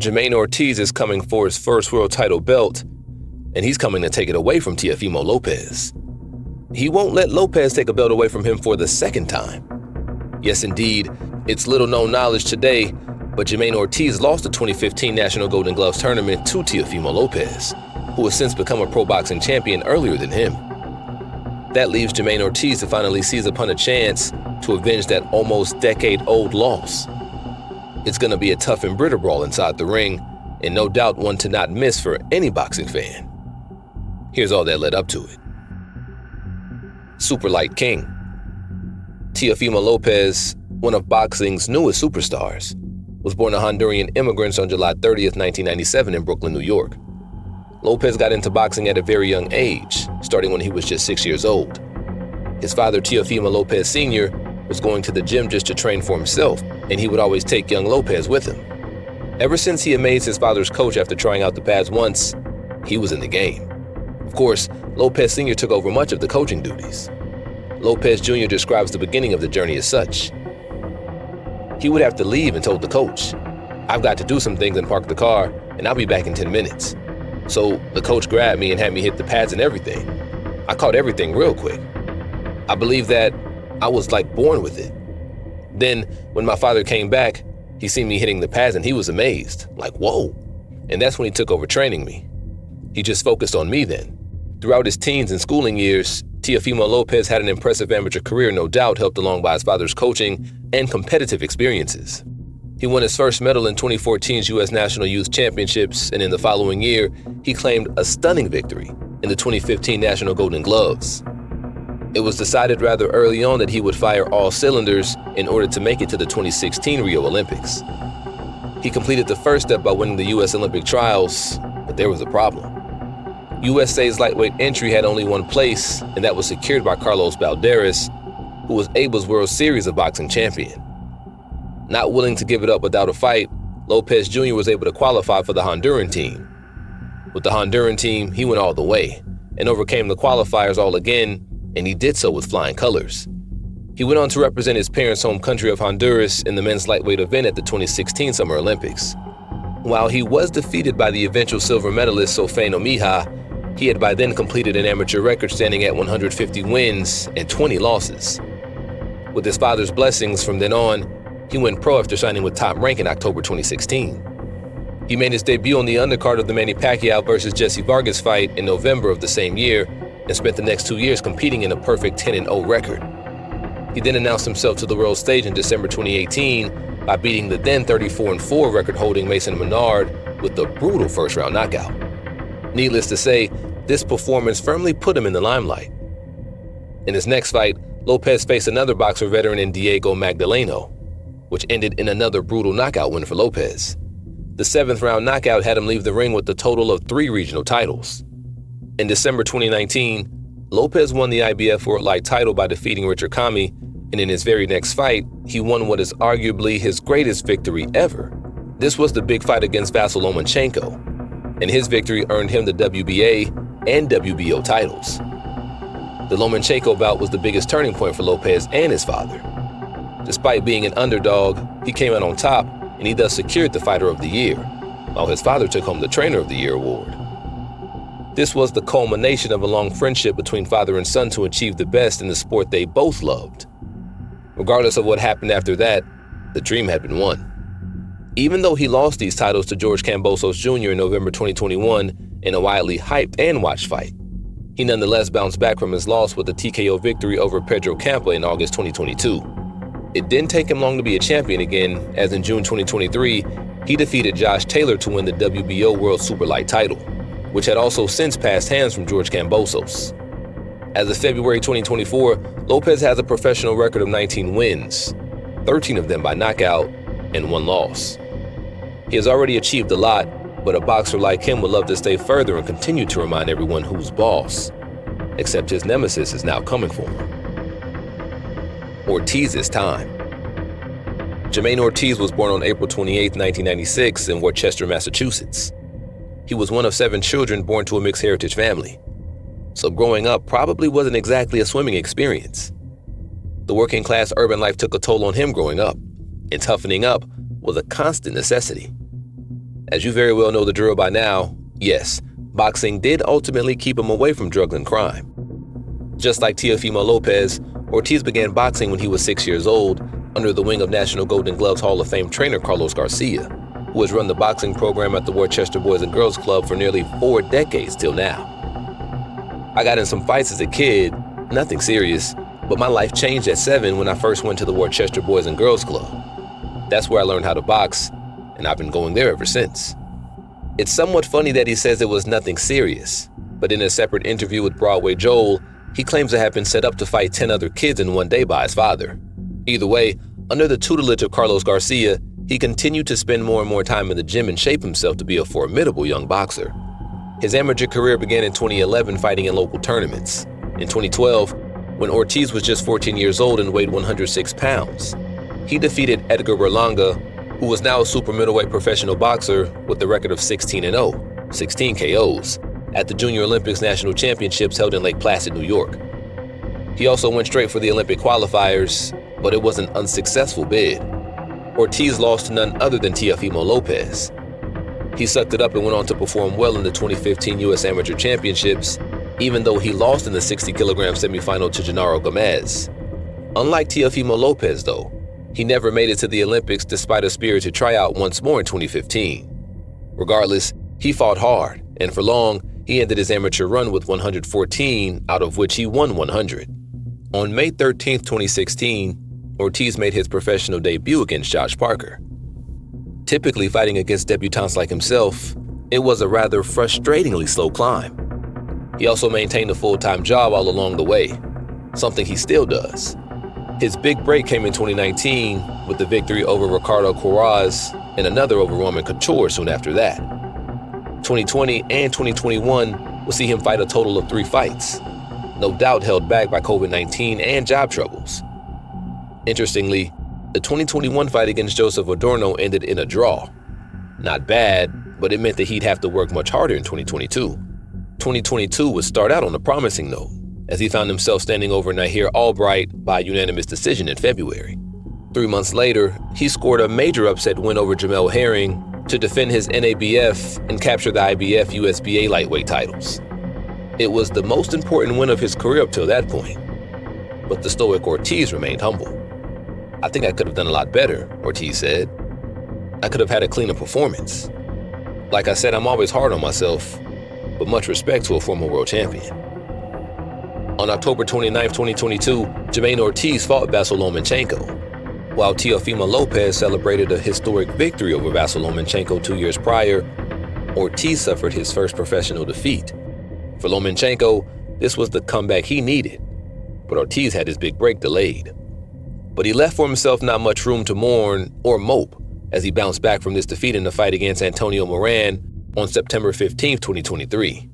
Jermaine Ortiz is coming for his first world title belt, and he's coming to take it away from Teofimo Lopez. He won't let Lopez take a belt away from him for the second time. Yes, indeed, it's little known knowledge today, but Jermaine Ortiz lost the 2015 National Golden Gloves tournament to Teofimo Lopez, who has since become a pro boxing champion earlier than him. That leaves Jermaine Ortiz to finally seize upon a chance to avenge that almost decade-old loss. It's going to be a tough and bitter brawl inside the ring, and no doubt one to not miss for any boxing fan. Here's all that led up to it. Super Light King. Teofimo Lopez, one of boxing's newest superstars, was born to Honduran immigrants on July 30th, 1997 in Brooklyn, New York. Lopez got into boxing at a very young age, starting when he was just 6 years old. His father, Teofimo Lopez Sr., was going to the gym just to train for himself, and he would always take young Lopez with him. Ever since he amazed his father's coach after trying out the pads once, he was in the game. Of course, Lopez Sr. took over much of the coaching duties. Lopez Jr. describes the beginning of the journey as such. He would have to leave and told the coach, "I've got to do some things and park the car, and I'll be back in 10 minutes. So the coach grabbed me and had me hit the pads and everything. I caught everything real quick. I believe that I was like born with it. Then when my father came back, he seen me hitting the pads and he was amazed, like, whoa. And that's when he took over training me. He just focused on me then." Throughout his teens and schooling years, Teofimo Lopez had an impressive amateur career, no doubt helped along by his father's coaching and competitive experiences. He won his first medal in 2014's U.S. National Youth Championships, and in the following year, he claimed a stunning victory in the 2015 National Golden Gloves. It was decided rather early on that he would fire all cylinders in order to make it to the 2016 Rio Olympics. He completed the first step by winning the U.S. Olympic trials, but there was a problem. USA's lightweight entry had only one place, and that was secured by Carlos Balderas, who was ABA's World Series of Boxing champion. Not willing to give it up without a fight, Lopez Jr. was able to qualify for the Honduran team. With the Honduran team, he went all the way and overcame the qualifiers all again, and he did so with flying colors. He went on to represent his parents' home country of Honduras in the men's lightweight event at the 2016 Summer Olympics. While he was defeated by the eventual silver medalist Sofano Mija, he had by then completed an amateur record standing at 150 wins and 20 losses. With his father's blessings from then on, he went pro after signing with Top Rank in October 2016. He made his debut on the undercard of the Manny Pacquiao versus Jesse Vargas fight in November of the same year and spent the next 2 years competing in a perfect 10-0 record. He then announced himself to the world stage in December 2018 by beating the then 34-4 record-holding Mason Menard with a brutal first-round knockout. Needless to say, this performance firmly put him in the limelight. In his next fight, Lopez faced another boxer veteran in Diego Magdaleno, which ended in another brutal knockout win for Lopez. The 7th-round knockout had him leave the ring with a total of 3 regional titles. In December 2019, Lopez won the IBF World Light title by defeating Richard Kami, and in his very next fight, he won what is arguably his greatest victory ever. This was the big fight against Vasyl Lomachenko, and his victory earned him the WBA and WBO titles. The Lomachenko bout was the biggest turning point for Lopez and his father. Despite being an underdog, he came out on top, and he thus secured the Fighter of the Year, while his father took home the Trainer of the Year award. This was the culmination of a long friendship between father and son to achieve the best in the sport they both loved. Regardless of what happened after that, the dream had been won. Even though he lost these titles to George Kambosos Jr. in November 2021 in a widely hyped and watched fight, he nonetheless bounced back from his loss with a TKO victory over Pedro Campa in August 2022. It didn't take him long to be a champion again, as in June 2023, he defeated Josh Taylor to win the WBO World Superlight title, which had also since passed hands from George Kambosos. As of February 2024, Lopez has a professional record of 19 wins, 13 of them by knockout, and 1 loss. He has already achieved a lot, but a boxer like him would love to stay further and continue to remind everyone who's boss. Except his nemesis is now coming for him. Ortiz's time. Jermaine Ortiz was born on April 28, 1996 in Worcester, Massachusetts. He was one of 7 children born to a mixed heritage family, so growing up probably wasn't exactly a swimming experience. The working class urban life took a toll on him growing up, and toughening up was a constant necessity. As you very well know the drill by now, yes, boxing did ultimately keep him away from drugs and crime. Just like Teofimo Lopez, Ortiz began boxing when he was 6 years old under the wing of National Golden Gloves Hall of Fame trainer Carlos Garcia, who has run the boxing program at the Worcester Boys and Girls Club for nearly 4 decades till now. I got in some fights as a kid, nothing serious, but my life changed at 7 when I first went to the Worcester Boys and Girls Club. That's where I learned how to box, and I've been going there ever since. It's somewhat funny that he says it was nothing serious, but in a separate interview with Broadway Joel, he claims to have been set up to fight 10 other kids in one day by his father. Either way, under the tutelage of Carlos Garcia, he continued to spend more and more time in the gym and shape himself to be a formidable young boxer. His amateur career began in 2011 fighting in local tournaments. In 2012, when Ortiz was just 14 years old and weighed 106 pounds, he defeated Edgar Berlanga, who was now a super middleweight professional boxer with a record of 16-0, 16 KOs, at the Junior Olympics National Championships held in Lake Placid, New York. He also went straight for the Olympic qualifiers, but it was an unsuccessful bid. Ortiz lost to none other than Teofimo Lopez. He sucked it up and went on to perform well in the 2015 U.S. Amateur Championships, even though he lost in the 60-kilogram semifinal to Genaro Gomez. Unlike Teofimo Lopez, though, he never made it to the Olympics despite a spirited tryout once more in 2015. Regardless, he fought hard, and for long, he ended his amateur run with 114, out of which he won 100. On May 13, 2016, Ortiz made his professional debut against Josh Parker. Typically fighting against debutants like himself, it was a rather frustratingly slow climb. He also maintained a full-time job all along the way, something he still does. His big break came in 2019 with the victory over Ricardo Quaraz and another over Roman Couture soon after that. 2020 and 2021 will see him fight a total of 3 fights, no doubt held back by COVID-19 and job troubles. Interestingly, the 2021 fight against Joseph Adorno ended in a draw. Not bad, but it meant that he'd have to work much harder in 2022. 2022 would start out on a promising note, as he found himself standing over Nahir Albright by unanimous decision in February. 3 months later, he scored a major upset win over Jamel Herring to defend his NABF and capture the IBF USBA lightweight titles. It was the most important win of his career up till that point, but the stoic Ortiz remained humble. "I think I could have done a lot better," Ortiz said. "I could have had a cleaner performance. Like I said, I'm always hard on myself, but much respect to a former world champion." On October 29, 2022, Jermaine Ortiz fought Vasyl Lomachenko, while Teofimo Lopez celebrated a historic victory over Vasyl Lomachenko 2 years prior. Ortiz suffered his first professional defeat. For Lomachenko, this was the comeback he needed, but Ortiz had his big break delayed. But he left for himself not much room to mourn or mope as he bounced back from this defeat in the fight against Antonio Moran on September 15, 2023.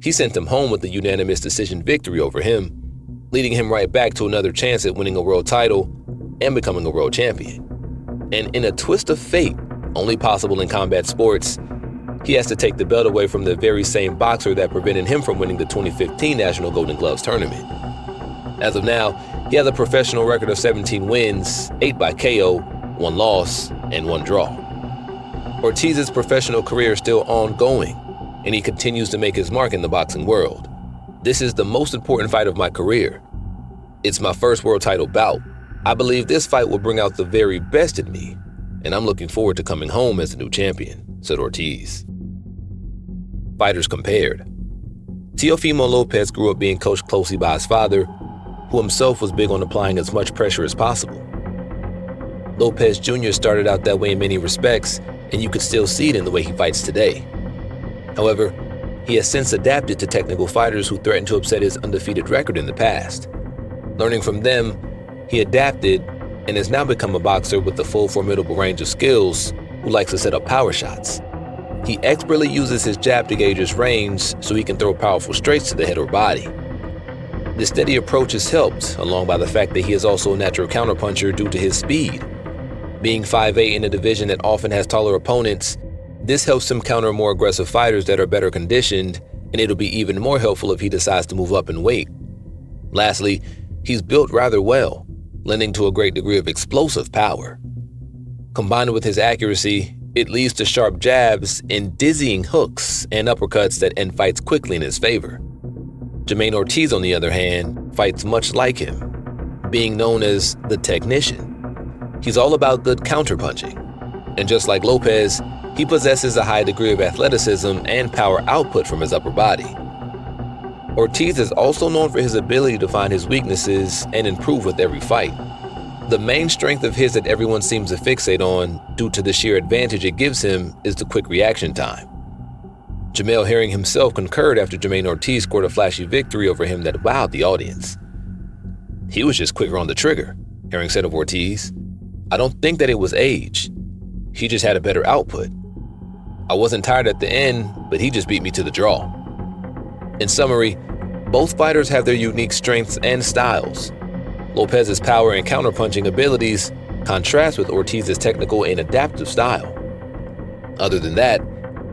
He sent him home with a unanimous decision victory over him, leading him right back to another chance at winning a world title and becoming a world champion. And in a twist of fate, only possible in combat sports, he has to take the belt away from the very same boxer that prevented him from winning the 2015 National Golden Gloves tournament. As of now, he has a professional record of 17 wins, 8 by KO, 1 loss, and 1 draw. Ortiz's professional career is still ongoing, and he continues to make his mark in the boxing world. "This is the most important fight of my career. It's my first world title bout. I believe this fight will bring out the very best in me, and I'm looking forward to coming home as the new champion," said Ortiz. Fighters compared. Teofimo Lopez grew up being coached closely by his father, who himself was big on applying as much pressure as possible. Lopez Jr. started out that way in many respects, and you could still see it in the way he fights today. However, he has since adapted to technical fighters who threatened to upset his undefeated record in the past. Learning from them, he adapted and has now become a boxer with a full formidable range of skills who likes to set up power shots. He expertly uses his jab to gauge his range so he can throw powerful straights to the head or body. This steady approach is helped along by the fact that he is also a natural counterpuncher due to his speed. Being 5'8" in a division that often has taller opponents, this helps him counter more aggressive fighters that are better conditioned, and it'll be even more helpful if he decides to move up in weight. Lastly, he's built rather well, lending to a great degree of explosive power. Combined with his accuracy, It leads to sharp jabs and dizzying hooks and uppercuts that end fights quickly in his favor. Jermaine Ortiz, on the other hand, fights much like him, being known as the technician. He's all about good counterpunching. And just like Lopez, he possesses a high degree of athleticism and power output from his upper body. Ortiz is also known for his ability to find his weaknesses and improve with every fight. The main strength of his that everyone seems to fixate on, due to the sheer advantage it gives him, is the quick reaction time. Jamel Herring himself concurred after Jermaine Ortiz scored a flashy victory over him that wowed the audience. "He was just quicker on the trigger," Herring said of Ortiz. "I don't think that it was age. He just had a better output. I wasn't tired at the end, but he just beat me to the draw." In summary, both fighters have their unique strengths and styles. Lopez's power and counterpunching abilities contrast with Ortiz's technical and adaptive style. Other than that,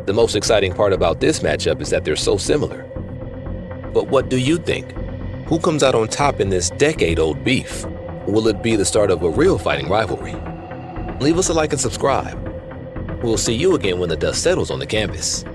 the most exciting part about this matchup is that they're so similar. But what do you think? Who comes out on top in this decade-old beef? Will it be the start of a real fighting rivalry? Leave us a like and subscribe. We'll see you again when the dust settles on the canvas.